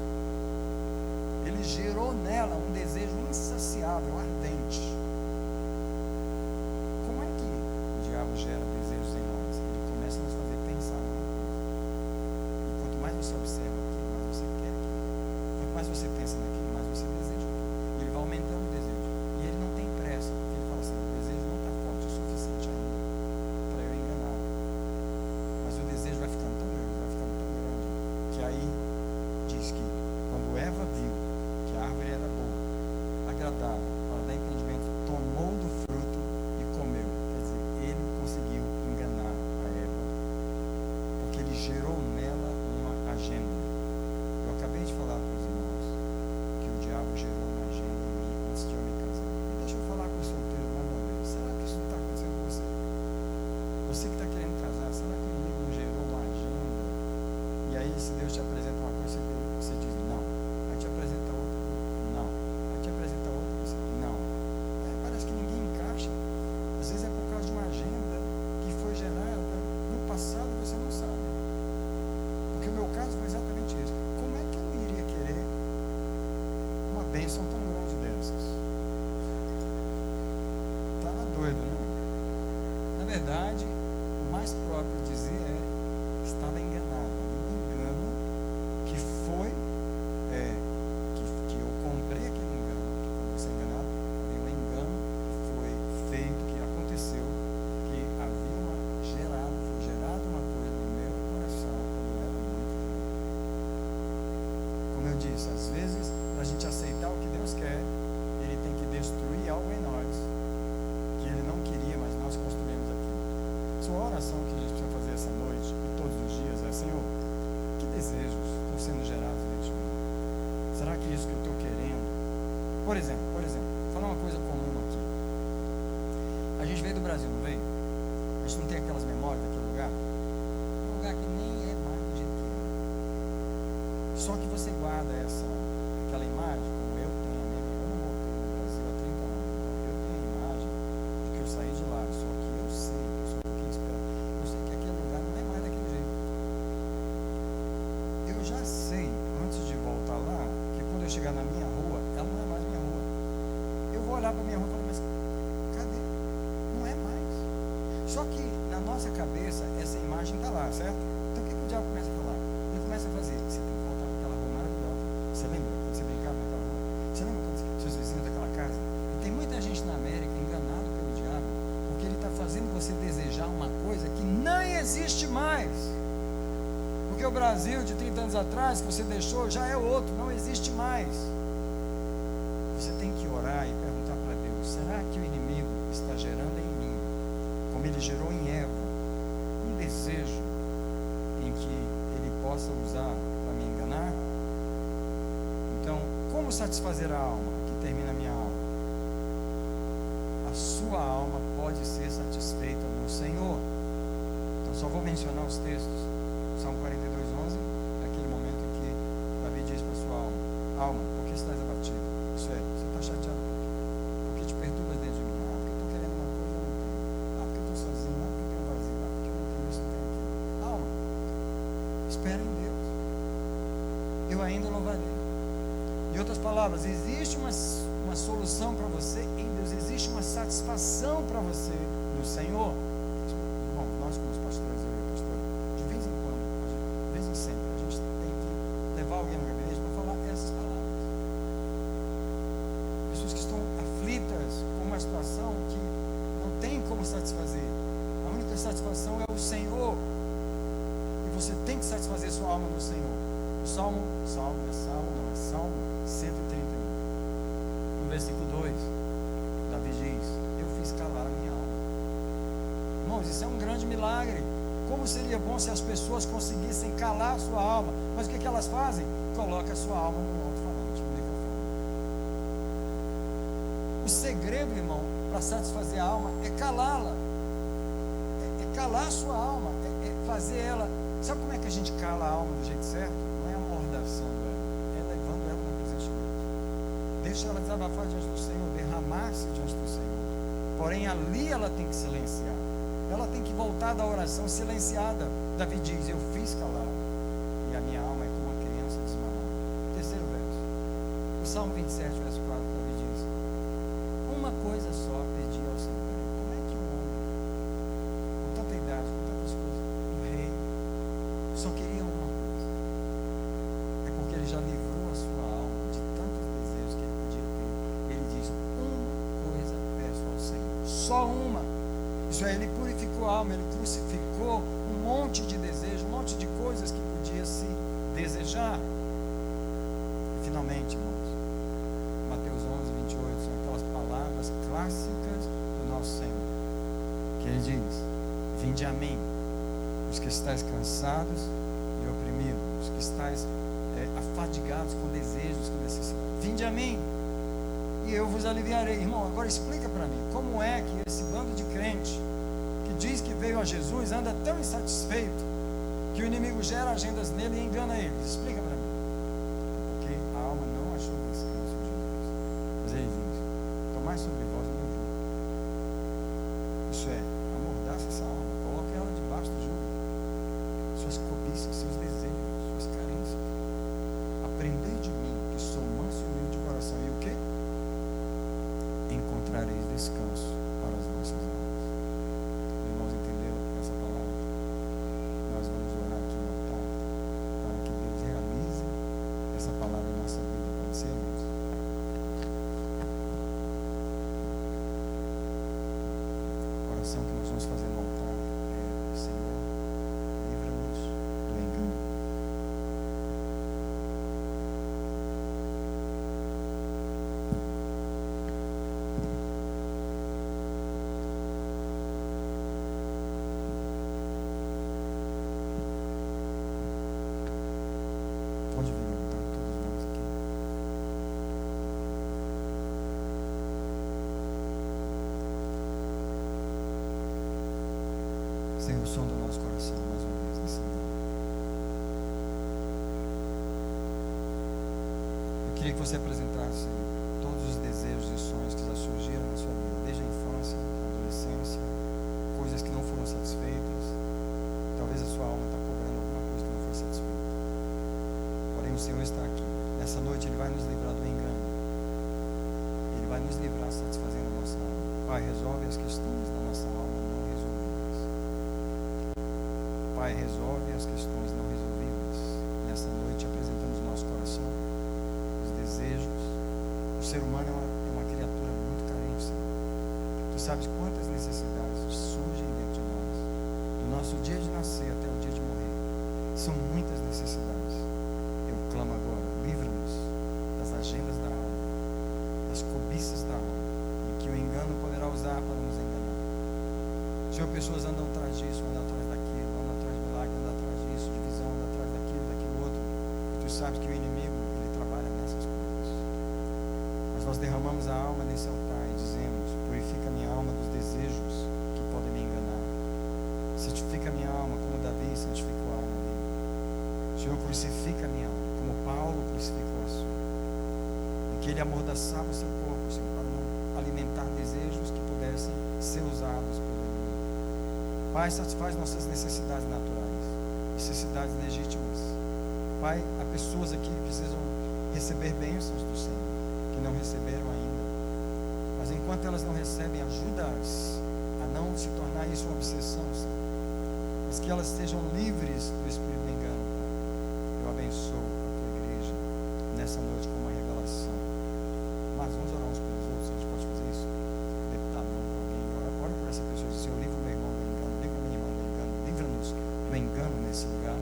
ele gerou nela um desejo insaciável, ardente. Como é que o diabo gera desejos em nós? Ele começa a nos fazer pensar numa coisa. E quanto mais você observa aquilo, mais você quer aquilo. Quanto mais você pensa naquilo, mais você deseja aquilo. E ele vai aumentando o desejo. E ele não tem pressa, porque ele fala assim: o desejo não está forte o suficiente ainda para eu enganar. Mas o desejo vai ficando tão grande, que aí diz que quando Eva viu que a árvore era boa, agradável, para dar entendimento, tomou do fruto e comeu. Quer dizer, ele conseguiu enganar a Eva, porque ele gerou nela uma agenda. Eu acabei de falar para os irmãos que o diabo gerou uma agenda em mim antes de eu me casar. E deixa eu falar com o solteiro mais uma vez: será que isso não está acontecendo com você? Você que está querendo casar, será que o inimigo não gerou uma agenda? E aí, se Deus te apresenta uma coisa, você diz não. Aí te apresenta outra, não. Aí te apresenta outra, você não. Aí parece que ninguém encaixa. Às vezes é por causa de uma agenda que foi gerada no passado e você não sabe. Porque o meu caso foi exatamente isso. Como é que eu iria querer uma bênção tão grande dessas? Estava doido, né? Na verdade, o mais próprio dizer é: estava enganado. Um engano que foi, que eu comprei aquele engano, que quando você é enganado, havia um engano que foi feito, que aconteceu, que foi gerado uma coisa no meu coração que não era muito bom. Como eu disse, às vezes, para a gente aceitar o que Deus quer, ele tem que destruir algo em nós que ele não queria, mas nós construímos aquilo. Sua oração que a gente precisa fazer essa noite e todos os dias é: Senhor, que desejos estão sendo gerados dentro de mim? Será que é isso que eu estou querendo? Por exemplo, vou falar uma coisa comum aqui. A gente veio do Brasil, não veio? A gente não tem aquelas memórias daquele lugar? Um lugar que nem é mais do jeito que é. Só que você guarda aquela imagem, como eu tenho mesmo. Eu não voltei no Brasil há 30 anos, então eu tenho a imagem de que eu saí de lá. Só que eu sei que eu sou um pouquinho esperto. Eu sei que aquele lugar não é mais daquele jeito. Eu já sei, antes de voltar lá, que quando eu chegar na minha rua, ela não é mais minha rua. Eu vou olhar para minha rua e falar: mas cadê? Não é mais. Só que na nossa cabeça essa imagem está lá, certo? Então o que o diabo começa a falar? Ele começa a fazer: você tem que voltar para aquela rua maravilhosa. Você lembra quando você brincava naquela rua? Você lembra quando seus vizinhos daquela casa? E tem muita gente na América enganado pelo diabo, porque ele está fazendo você desejar uma coisa que não existe mais. Porque o Brasil de 30 anos atrás, que você deixou, já é outro, não existe mais. Você tem que orar e perguntar para Deus: será que o inimigo está gerando em mim, como ele gerou em Eva, um desejo em que ele possa usar para me enganar? Então, como satisfazer a alma? Aqui termina a minha aula. A sua alma pode ser satisfeita no Senhor. Então, só vou mencionar os textos. Salmo 42:11, naquele momento em que Davi diz para sua alma: alma, por que estás abatido? Isso é, você está chateado por quê? Por que te perturbas dentro de mim? Porque eu estou querendo uma coisa e eu não tenho. Porque eu estou sozinho. Porque eu tenho vazio. Porque eu não tenho isso, não tenho aquilo. Alma, espera em Deus. Eu ainda louvarei. Em outras palavras, existe uma solução para você em Deus. Existe uma satisfação para você no Senhor. Bom, nós como os pastores, eu e o pastor, de vez em quando, de vez em sempre, a gente tem que levar alguém no gabinete para falar essas palavras. Pessoas que estão aflitas com uma situação que não tem como satisfazer. A única satisfação é o Senhor. E você tem que satisfazer sua alma no Senhor. O Salmo 131. No versículo 2, Davi diz: eu fiz calar a minha alma. Irmãos, isso é um grande milagre. Como seria bom se as pessoas conseguissem calar a sua alma? Mas o que elas fazem? Coloca a sua alma no alto-falante, no microfone. O segredo, irmão, para satisfazer a alma é calá-la. calar a sua alma, fazer ela. Sabe como é que a gente cala a alma do jeito certo? Não é amordaçando ela, é levando ela na presença de Deus. Deixa ela desabafar diante do Senhor, derramar-se diante do Senhor. Porém, ali ela tem que silenciar. Ela tem que voltar da oração silenciada. Davi diz: eu fiz calar, e a minha alma é como uma criança desmamada. Terceiro verso. O Salmo 27, verso 4, Davi diz: uma coisa só pedi ao Senhor. Como é que um homem, com tanta idade, com tantas coisas, um rei, só queria uma coisa? É porque ele já livrou a sua alma de tantos desejos que ele podia ter. Ele diz: uma coisa peço ao Senhor, só uma. Isso é, ele purificou a alma, ele crucificou um monte de desejos, um monte de coisas que podia se desejar. E finalmente, irmãos, Mateus 11:28 são aquelas palavras clássicas do nosso Senhor, que ele diz: vinde a mim, os que estáis cansados e oprimidos, os que estáis afadigados com desejos, com necessidades, vinde a mim e eu vos aliviarei. Irmão, agora explica para mim, como é que esse bando de crente que diz que veio a Jesus anda tão insatisfeito que o inimigo gera agendas nele e engana eles? Explica para mim. Porque a alma não achou descanso em Jesus. Mas ele diz: tomai sobre vós o meu jugo. Isso é, amordaça essa alma, coloque ela debaixo do jugo. Suas cobiças, seus desejos, suas carências. Aprendei de mim, que sou manso e humilde de coração. E o quê? Encontrareis descanso para as vossas almas. Irmãos, entenderam essa palavra? Nós vamos orar aqui no altar para que Deus realize essa palavra em nossa vida. Pode ser, irmãos? A oração que nós vamos fazer no altar é: Senhor, livra-nos do engano. Pode vir levantar todos nós aqui. Senhor, o som do nosso coração mais uma vez nesse dia. Eu queria que você apresentasse todos os desejos e sonhos que já surgiram na sua vida, desde a infância, a adolescência, coisas que não foram satisfeitas. Talvez a sua alma está cobrando alguma coisa que não foi satisfeita. Porém, o Senhor está aqui. Nessa noite Ele vai nos livrar do engano. Ele vai nos livrar satisfazendo a nossa alma. Pai, resolve as questões da nossa alma não resolvidas. Pai, resolve as questões não resolvidas. Nessa noite apresentamos o nosso coração, os desejos. O ser humano é uma criatura muito carente, Senhor. Tu sabes quantas necessidades surgem dentro de nós, do nosso dia de nascer até o dia de morrer. São muitas necessidades. Eu clamo agora: livra-nos das agendas da alma, das cobiças da alma, e que o engano poderá usar para nos enganar. Senhor, pessoas andam atrás disso, andam atrás daquilo, andam atrás de milagre, andam atrás disso, de visão, andam atrás daquilo, daquilo outro. E tu sabes que o inimigo, ele trabalha nessas coisas. Mas nós derramamos a alma nesse altar e dizemos: purifica minha alma dos desejos que podem me enganar. Santifica minha alma como Davi santificou a alma dele. Senhor, crucifica minha alma como Paulo crucificou a sua. E que ele amordaçava o seu corpo, Senhor, para não alimentar desejos que pudessem ser usados pelo inimigo. Pai, satisfaz nossas necessidades naturais, necessidades legítimas. Pai, há pessoas aqui que precisam receber bênçãos do Senhor, que não receberam ainda. Mas enquanto elas não recebem, ajuda-as a não se tornar isso uma obsessão, Senhor. Mas que elas sejam livres do espírito do engano. Eu abençoo a tua igreja nessa noite com uma revelação. Mas vamos orar uns pelos outros, a gente pode fazer isso? Deputar a mão para alguém, ora por essa pessoa e diz: Senhor, livra o meu irmão do engano, livra a minha irmã do engano, livra-nos do engano nesse lugar.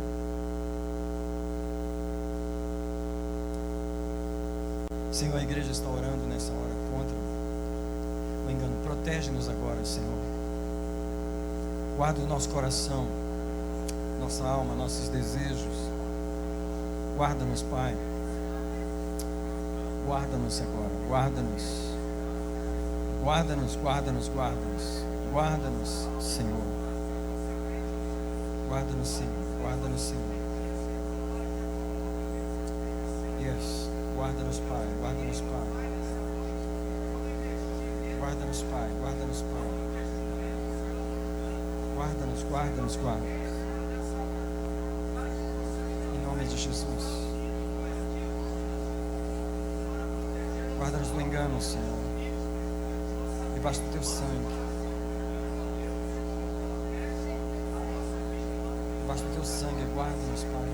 Senhor, a igreja está orando nessa hora contra o engano. Protege-nos agora, Senhor. Guarda o nosso coração, nossa alma, nossos desejos. Guarda-nos, Pai. Guarda-nos agora. Guarda-nos. Guarda-nos, guarda-nos, guarda-nos. Guarda-nos, Senhor. Guarda no Senhor. Guarda no Senhor. Yes. Guarda-nos, Pai. Guarda-nos, Pai. Guarda-nos, Pai. Guarda-nos, Pai. Guarda-nos, guarda-nos, guarda. Em nome de Jesus. Guarda-nos do engano, Senhor. Debaixo do teu sangue. Debaixo do teu sangue, guarda-nos, Pai.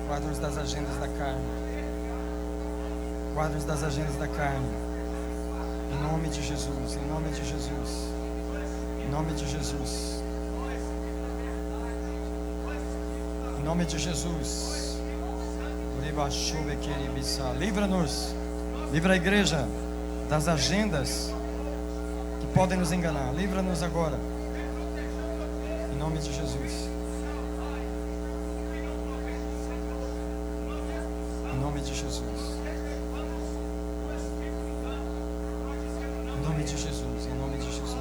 Guarda-nos das agendas da carne. Guarda-nos das agendas da carne. Em nome de Jesus, em nome de Jesus. Em nome de Jesus. Em nome de Jesus. Livra-nos. Livra a igreja das agendas que podem nos enganar. Livra-nos agora. Em nome de Jesus. Em nome de Jesus. Em nome de Jesus. Em nome de Jesus.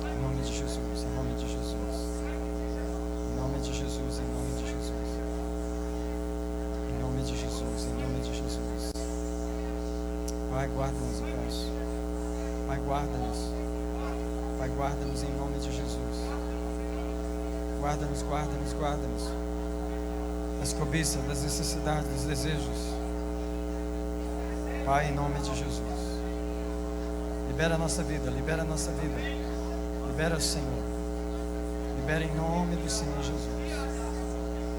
Em nome de Jesus. Em nome de Jesus. Em nome de Jesus. Em nome de Jesus. Em nome de Jesus. Em nome de Jesus. Pai, guarda-nos, eu peço. Pai, guarda-nos. Pai, guarda-nos em nome de Jesus. Guarda-nos, guarda-nos, guarda-nos das cobiças, das necessidades, dos desejos. Pai, em nome de Jesus. Libera a nossa vida, libera a nossa vida. Libera, Senhor. Libera em nome do Senhor Jesus.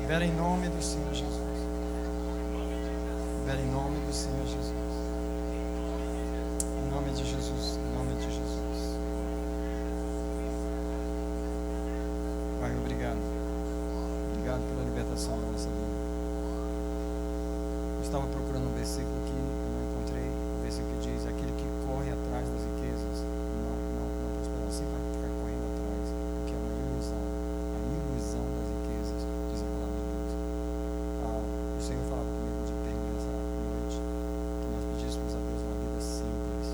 Libera em nome do Senhor Jesus. Libera em nome do Senhor Jesus. Em nome de Jesus. Em nome de Jesus. Pai, obrigado. Obrigado pela libertação da nossa vida. Eu estava procurando um versículo aqui, não encontrei. O versículo que diz: aquele que corre atrás das riquezas não prosperará. Sempre vai ficar correndo atrás, porque é uma ilusão. A ilusão das riquezas, diz a palavra de Deus. O Senhor falava comigo de termo nessa noite, que nós pedíssemos a Deus uma vida simples.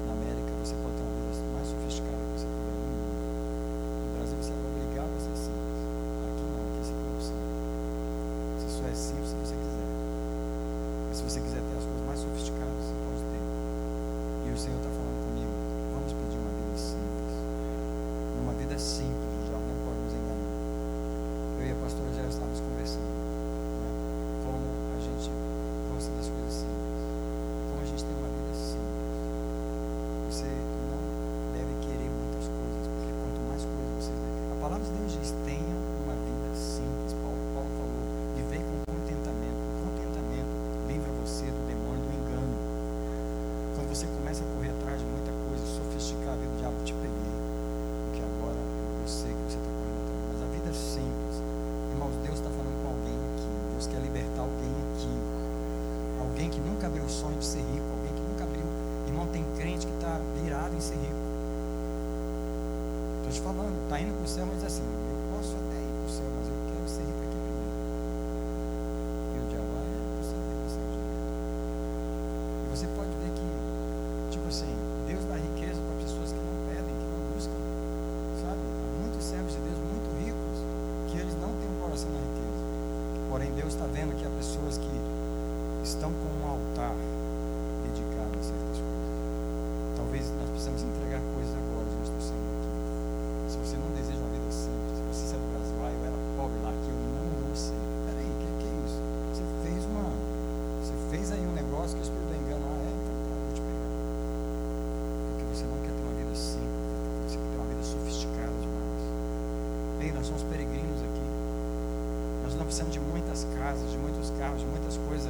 Na América você pode ter uma vida mais sofisticada que você puder no mundo. No Brasil você é obrigado a ser simples. Aqui não, aqui você tem opção. Você só é simples se você quiser. Mas se você quiser ter as coisas mais sofisticadas, você pode ter. E o Senhor está falando comigo: vamos pedir uma vida simples. Numa vida simples, o diabo não pode nos enganar. Eu e a pastora já estávamos conversando, né? Como a gente gosta das coisas simples, como a gente tem uma vida simples. Você não deve querer muitas coisas, porque quanto mais coisas você deve. A palavra de Deus diz: tenha uma vida simples. Paulo falou: viver com contentamento. O contentamento livra você do demônio do engano. Quando você começa a correr atrás de muita coisa sofisticada, o diabo te peguei, porque agora eu sei que você está correndo atrás. Mas a vida é simples. Irmãos, Deus está falando com alguém aqui. Deus quer libertar alguém aqui. Alguém que nunca abriu o sonho de ser rico. Alguém que nunca abriu. Irmão, tem crente que está virado em ser rico. Estou te falando, está indo para o céu, mas diz assim: eu posso até ir para o céu, mas eu quero ser rico aqui primeiro. E o diabo vai: você tem que ser dinheiro. E você pode ver que, tipo assim, Deus dá riqueza para pessoas que não pedem, que não buscam, sabe? Há muitos servos de Deus muito ricos que eles não têm um coração na riqueza. Porém, Deus está vendo que há pessoas que estão com um altar dedicado a certas coisas. Talvez nós precisamos entregar coisas agora diante do Senhor aqui. Se você não deseja uma vida simples, se você é do Brasil: eu era pobre lá, que eu não vou ser. Peraí, que é isso? Você fez aí um negócio que o Espírito do engano. Então tá, vou te pegar. Porque você não quer ter uma vida simples, você quer ter uma vida sofisticada demais. Ei, nós somos peregrinos aqui. Nós não precisamos de muitas casas, de muitos carros, de muitas coisas